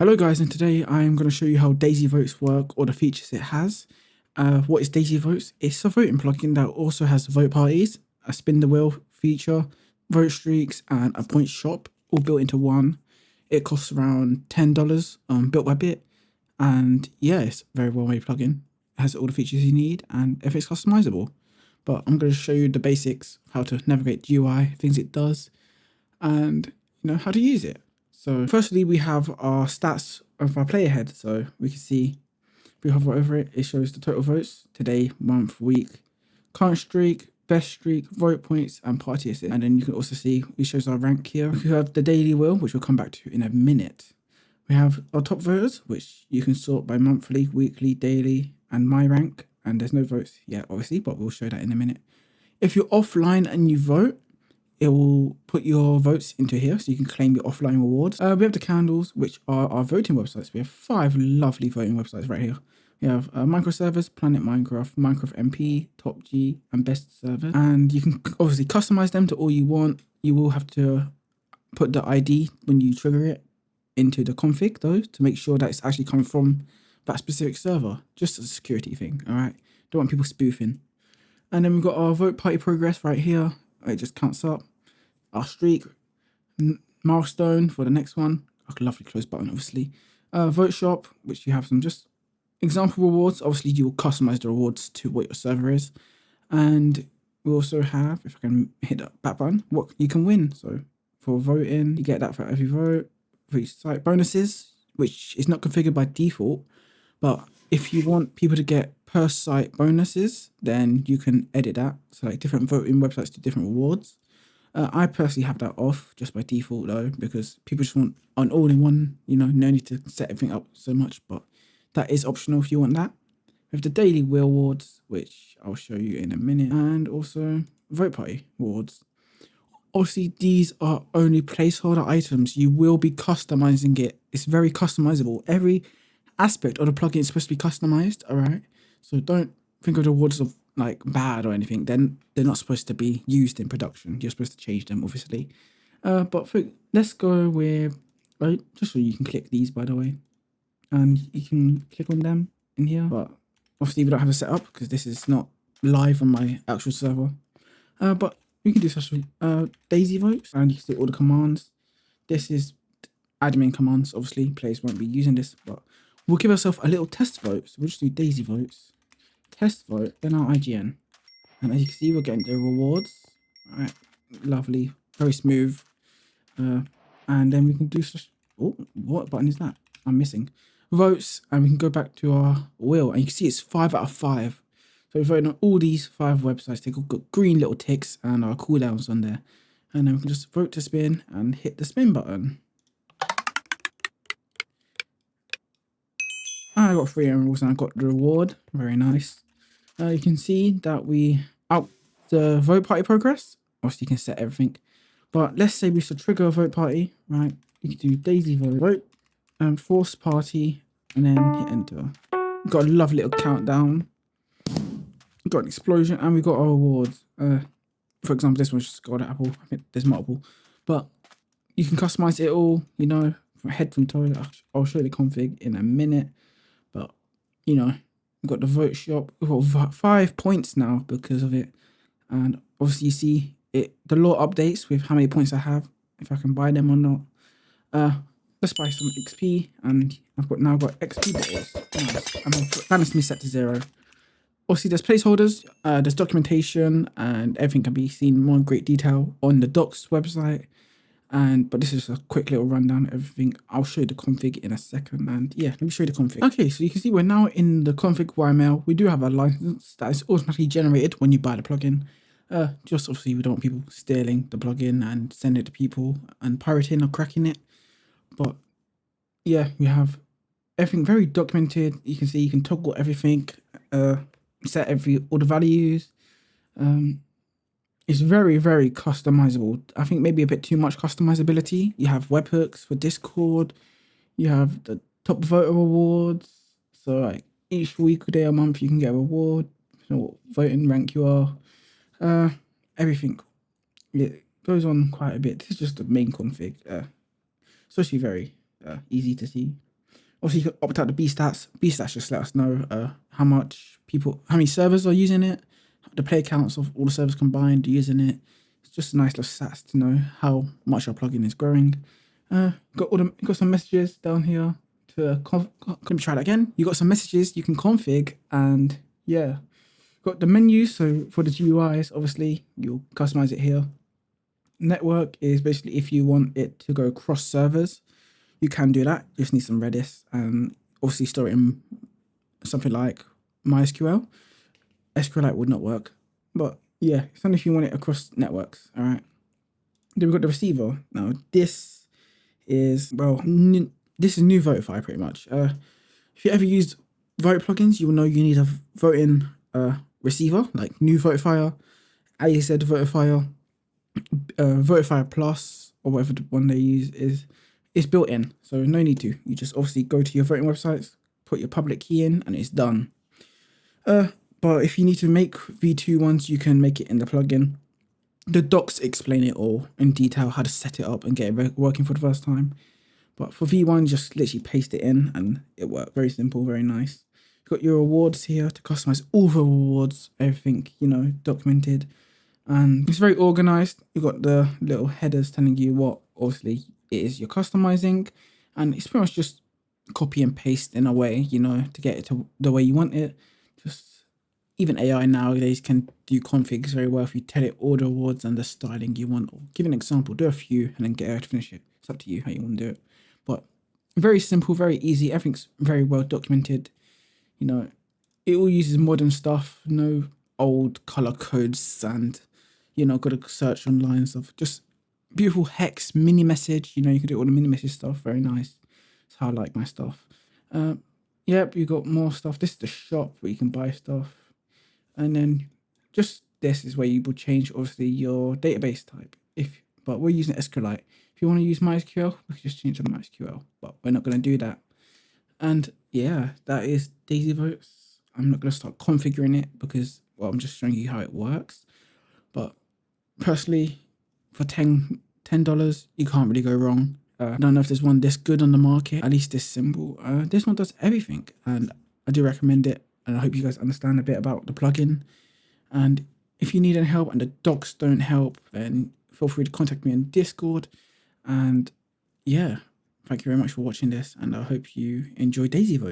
Hello guys, and today I'm going to show you how DaisyVotes work or the features it has. What is DaisyVotes? It's a voting plugin that also has vote parties, a spin the wheel feature, vote streaks, and a point shop all built into one. It costs around $10, built by Bit, and yeah, it's a very well made plugin. It has all the features you need, and if it's customizable. But I'm going to show you the basics, how to navigate the UI, things it does, and how to use it. So firstly, we have our stats of our player head. So we can see, if we hover over it, it shows the total votes, today, month, week, current streak, best streak, vote points, and party assist. And then you can also see, it shows our rank here. We have the daily wheel, which we'll come back to in a minute. We have our top voters, which you can sort by monthly, weekly, daily, and my rank. And there's no votes yet, obviously, but we'll show that in a minute. If you're offline and you vote, it will put your votes into here so you can claim your offline rewards. We have the candles, which are our voting websites. We have 5 lovely voting websites right here. We have microservers, Planet Minecraft, Minecraft MP, Top G, and Best Servers. And you can obviously customize them to all you want. You will have to put the ID when you trigger it into the config though, to make sure that it's actually coming from that specific server. Just a security thing, all right? Don't want people spoofing. And then we've got our vote party progress right here. It just counts up. Our streak, milestone for the next one, a lovely close button obviously, vote shop, which you have some just example rewards. Obviously you will customize the rewards to what your server is, and we also have, if I can hit that back button, what you can win. So for voting, you get that for every vote. For each site, bonuses, which is not configured by default, but if you want people to get per site bonuses, then you can edit that. So like different voting websites do different rewards. I personally have that off just by default though, because people just want an all-in-one, no need to set everything up so much, but that is optional if you want that. We have the daily wheel rewards, which I'll show you in a minute, and also vote party rewards. Obviously, these are only placeholder items. You will be customizing it. It's very customizable. Every aspect of the plugin is supposed to be customized, all right? So don't think of the rewards of like bad or anything. Then they're not supposed to be used in production. You're supposed to change them, obviously. But let's go with, right, just so you can click these, by the way, and you can click on them in here. But obviously we don't have a setup because this is not live on my actual server. But we can do such DaisyVotes, and you can see all the commands. This is admin commands. Obviously, players won't be using this, but we'll give ourselves a little test vote. So we'll just do DaisyVotes. Test vote, then our IGN, and as you can see, we're getting the rewards. All right, lovely, very smooth. And then we can do oh, what button is that? I'm missing votes, and we can go back to our wheel, and you can see it's 5 out of 5. So we're voting on all these 5 websites. They've got green little ticks and our cooldowns on there, and then we can just vote to spin and hit the spin button. I got 3 emeralds and I got the reward. Very nice. You can see that we out the vote party progress. Obviously, you can set everything, but let's say we should trigger a vote party, right? You can do DaisyVote and force party, and then hit enter. We've got a lovely little countdown. We've got an explosion, and we got our rewards. For example, this one's just got an apple. I think there's multiple, but you can customize it all. From head from toe. I'll show you the config in a minute, but we've got the vote shop. We've got 5 points now because of it. And obviously you see it, the lore updates with how many points I have, if I can buy them or not. Let's buy some XP, and I've now got XP bottles. Nice. And my balance me set to 0. Obviously there's placeholders, there's documentation, and everything can be seen more in great detail on the docs website. But this is a quick little rundown of everything. I'll show you the config in a second, and yeah, let me show you the config. Okay, so you can see we're now in the config YML. We do have a license that is automatically generated when you buy the plugin. Just obviously we don't want people stealing the plugin and sending it to people and pirating or cracking it. But yeah, we have everything very documented. You can see you can toggle everything, set all the values. It's very, very customizable. I think maybe a bit too much customizability. You have webhooks for Discord. You have the top voter rewards. So like each week, day, or month, you can get a reward. So what voting rank you are. Everything. It goes on quite a bit. This is just the main config. It's actually very easy to see. Obviously, you can opt out the B stats. B stats just let us know how many servers are using it, the play counts of all the servers combined using it. It's just a nice little stats to know how much our plugin is growing. Got some messages down here to let me try that again. You got some messages you can config, and yeah, got the menus. So for the GUIs, obviously you'll customize it here. Network is basically if you want it to go across servers, you can do that. You just need some Redis and obviously store it in something like MySQL. SQLite would not work, but yeah, it's only if you want it across networks. All right. Then we've got the receiver. Now this is this is NuVotifier pretty much. If you ever used vote plugins, you will know you need a voting receiver like NuVotifier, AZ Votifier, Votifier Plus, or whatever the one they use is built in. So no need to. You just obviously go to your voting websites, put your public key in, and it's done. But if you need to make V2 ones, you can make it in the plugin. The docs explain it all in detail, how to set it up and get it working for the first time. But for V1, just literally paste it in and it worked. Very simple, very nice. You've got your rewards here to customize all the rewards, everything, documented. And it's very organized. You've got the little headers telling you what, obviously, it is you're customizing. And it's pretty much just copy and paste in a way, to get it to the way you want it. Even AI nowadays can do configs very well if you tell it all the rewards and the styling you want. Or give an example, do a few and then get AI to finish it. It's up to you how you want to do it. But very simple, very easy. Everything's very well documented. It all uses modern stuff. No old color codes and, got to search online and stuff. Just beautiful hex mini message. You can do all the mini message stuff. Very nice. That's how I like my stuff. Yep, you got more stuff. This is the shop where you can buy stuff. And then just this is where you will change, obviously, your database type. But we're using SQLite. If you want to use MySQL, we can just change to MySQL. But we're not going to do that. And yeah, that is DaisyVotes. I'm not going to start configuring it because, I'm just showing you how it works. But personally, for $10, you can't really go wrong. I don't know if there's one this good on the market, at least this simple. This one does everything, and I do recommend it. And I hope you guys understand a bit about the plugin. And if you need any help and the docs don't help, then feel free to contact me on Discord. And yeah, thank you very much for watching this. And I hope you enjoy DaisyVotes.